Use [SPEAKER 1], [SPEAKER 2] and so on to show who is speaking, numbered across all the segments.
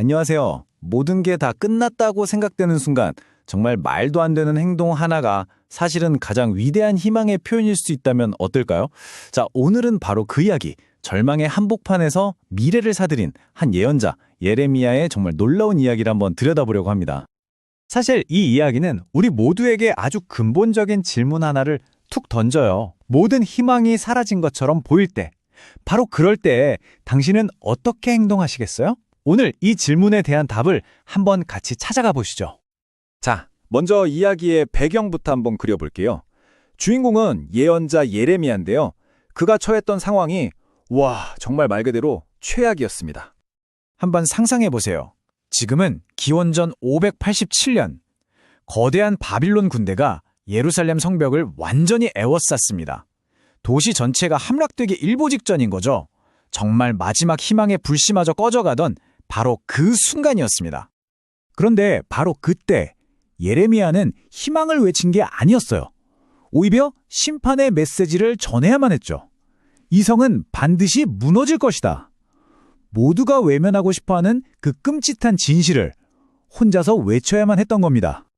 [SPEAKER 1] 안녕하세요. 모든 게 다 끝났다고 생각되는 순간 정말 말도 안 되는 행동 하나가 사실은 가장 위대한 희망의 표현일 수 있다면 어떨까요? 자, 오늘은 바로 그 이야기, 절망의 한복판에서 미래를 사들인 한 예언자 예레미야의 정말 놀라운 이야기를 한번 들여다보려고 합니다. 사실 이 이야기는 우리 모두에게 아주 근본적인 질문 하나를 툭 던져요. 모든 희망이 사라진 것처럼 보일 때, 바로 그럴 때 당신은 어떻게 행동하시겠어요? 오늘 이 질문에 대한 답을 한번 같이 찾아가 보시죠. 자, 먼저 이야기의 배경부터 한번 그려볼게요. 주인공은 예언자 예레미야인데요. 그가 처했던 상황이 정말 말 그대로 최악이었습니다. 한번 상상해 보세요. 지금은 기원전 587년, 거대한 바빌론 군대가 예루살렘 성벽을 완전히 에워쌌습니다. 도시 전체가 함락되기 일보 직전인 거죠. 정말 마지막 희망의 불씨마저 꺼져가던 바로 그 순간이었습니다. 그런데 바로 그때 예레미야는 희망을 외친 게 아니었어요. 오히려 심판의 메시지를 전해야만 했죠. 이 성은 반드시 무너질 것이다. 모두가 외면하고 싶어하는 그 끔찍한 진실을 혼자서 외쳐야만 했던 겁니다.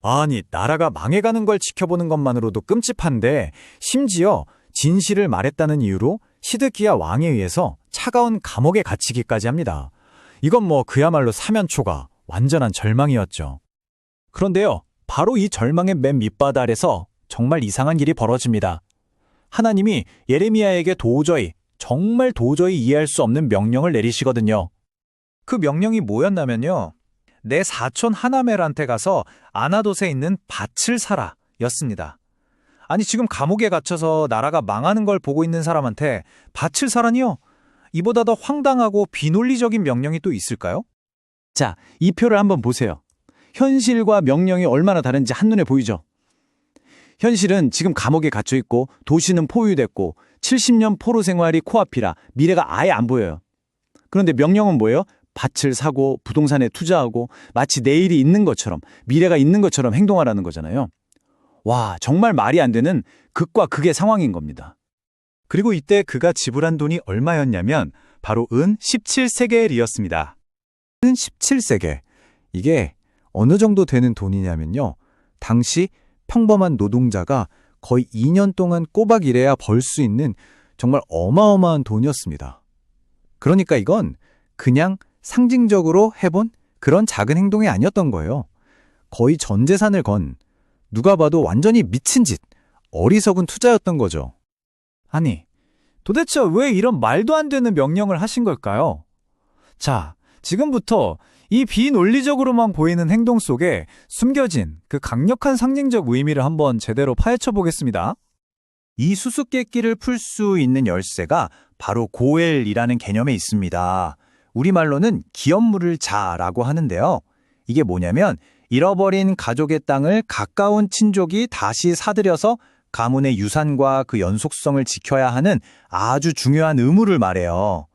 [SPEAKER 1] 아니, 나라가 망해가는 걸 지켜보는 것만으로도 끔찍한데 심지어 진실을 말했다는 이유로 시드기야 왕에 의해서 차가운 감옥에 갇히기까지 합니다. 이건 그야말로 사면초가 완전한 절망이었죠. 그런데요, 바로 이 절망의 맨 밑바닥에서 정말 이상한 일이 벌어집니다. 하나님이 예레미야에게 정말 도저히 이해할 수 없는 명령을 내리시거든요. 그 명령이 뭐였냐면요, 내 사촌 하나멜한테 가서 아나돗에 있는 밭을 사라 였습니다. 아니, 지금 감옥에 갇혀서 나라가 망하는 걸 보고 있는 사람한테 밭을 사라니요? 이보다 더 황당하고 비논리적인 명령이 또 있을까요? 자, 이 표를 한번 보세요. 현실과 명령이 얼마나 다른지 한눈에 보이죠? 현실은 지금 감옥에 갇혀 있고 도시는 포위됐고 70년 포로 생활이 코앞이라 미래가 아예 안 보여요. 그런데 명령은 뭐예요? 밭을 사고 부동산에 투자하고 마치 내일이 있는 것처럼, 미래가 있는 것처럼 행동하라는 거잖아요. 정말 말이 안 되는 극과 극의 상황인 겁니다. 그리고 이때 그가 지불한 돈이 얼마였냐면 바로 은 17세겔이었습니다. 은 17세겔. 이게 어느 정도 되는 돈이냐면요, 당시 평범한 노동자가 거의 2년 동안 꼬박 일해야 벌 수 있는 정말 어마어마한 돈이었습니다. 그러니까 이건 그냥 상징적으로 해본 그런 작은 행동이 아니었던 거예요. 거의 전 재산을 건, 누가 봐도 완전히 미친 짓, 어리석은 투자였던 거죠. 아니, 도대체 왜 이런 말도 안 되는 명령을 하신 걸까요? 자, 지금부터 이 비논리적으로만 보이는 행동 속에 숨겨진 그 강력한 상징적 의미를 한번 제대로 파헤쳐 보겠습니다. 이 수수께끼를 풀 수 있는 열쇠가 바로 고엘이라는 개념에 있습니다. 우리말로는 기업물을 자라고 하는데요. 이게 뭐냐면 잃어버린 가족의 땅을 가까운 친족이 다시 사들여서 가문의 유산과 그 연속성을 지켜야 하는 아주 중요한 의무를 말해요.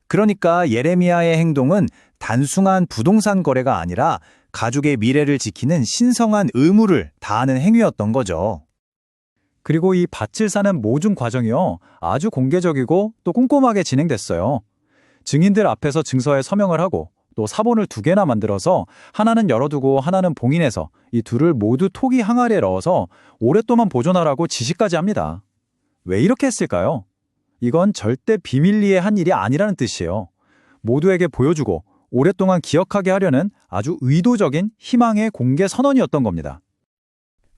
[SPEAKER 1] 그러니까 예레미야의 행동은 단순한 부동산 거래가 아니라 가족의 미래를 지키는 신성한 의무를 다하는 행위였던 거죠. 그리고 이 밭을 사는 모든 과정이요, 아주 공개적이고 또 꼼꼼하게 진행됐어요. 증인들 앞에서 증서에 서명을 하고 또 사본을 2개나 만들어서 하나는 열어두고 하나는 봉인해서 이 둘을 모두 토기 항아리에 넣어서 오랫동안 보존하라고 지시까지 합니다. 왜 이렇게 했을까요? 이건 절대 비밀리에 한 일이 아니라는 뜻이에요. 모두에게 보여주고 오랫동안 기억하게 하려는 아주 의도적인 희망의 공개 선언이었던 겁니다.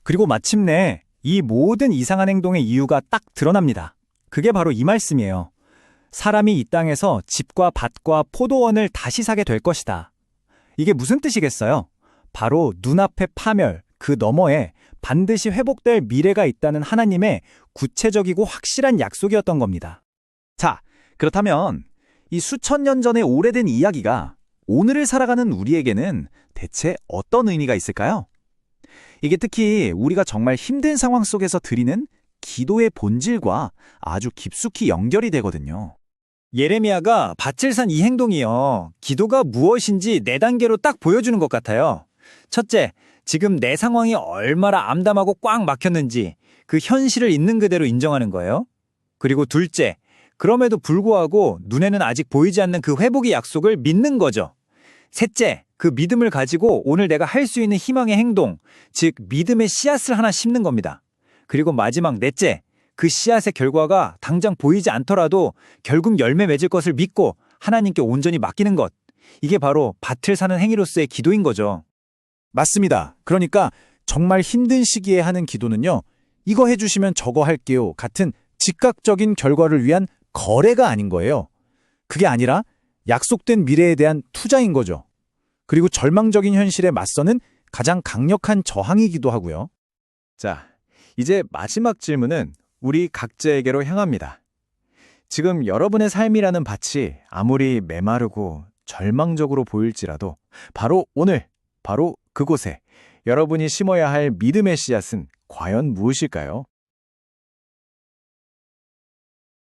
[SPEAKER 1] 그리고 마침내 이 모든 이상한 행동의 이유가 딱 드러납니다. 그게 바로 이 말씀이에요. 사람이 이 땅에서 집과 밭과 포도원을 다시 사게 될 것이다. 이게 무슨 뜻이겠어요? 바로 눈앞의 파멸, 그 너머에 반드시 회복될 미래가 있다는 하나님의 구체적이고 확실한 약속이었던 겁니다. 자, 그렇다면 이 수천 년 전의 오래된 이야기가 오늘을 살아가는 우리에게는 대체 어떤 의미가 있을까요? 이게 특히 우리가 정말 힘든 상황 속에서 드리는 기도의 본질과 아주 깊숙이 연결이 되거든요. 예레미야가 밭을 산 이 행동이요, 기도가 무엇인지 4단계로 딱 보여주는 것 같아요. 첫째, 지금 내 상황이 얼마나 암담하고 꽉 막혔는지 그 현실을 있는 그대로 인정하는 거예요. 그리고 둘째, 그럼에도 불구하고 눈에는 아직 보이지 않는 그 회복의 약속을 믿는 거죠. 셋째, 그 믿음을 가지고 오늘 내가 할 수 있는 희망의 행동, 즉 믿음의 씨앗을 하나 심는 겁니다. 그리고 마지막 넷째, 그 씨앗의 결과가 당장 보이지 않더라도 결국 열매 맺을 것을 믿고 하나님께 온전히 맡기는 것. 이게 바로 밭을 사는 행위로서의 기도인 거죠.
[SPEAKER 2] 맞습니다. 그러니까 정말 힘든 시기에 하는 기도는요. 이거 해주시면 저거 할게요 같은 즉각적인 결과를 위한 거래가 아닌 거예요. 그게 아니라 약속된 미래에 대한 투자인 거죠. 그리고 절망적인 현실에 맞서는 가장 강력한 저항이기도 하고요.
[SPEAKER 3] 자, 이제 마지막 질문은 우리 각자에게로 향합니다. 지금 여러분의 삶이라는 밭이 아무리 메마르고 절망적으로 보일지라도 바로 오늘, 바로 그곳에 여러분이 심어야 할 믿음의 씨앗은 과연 무엇일까요?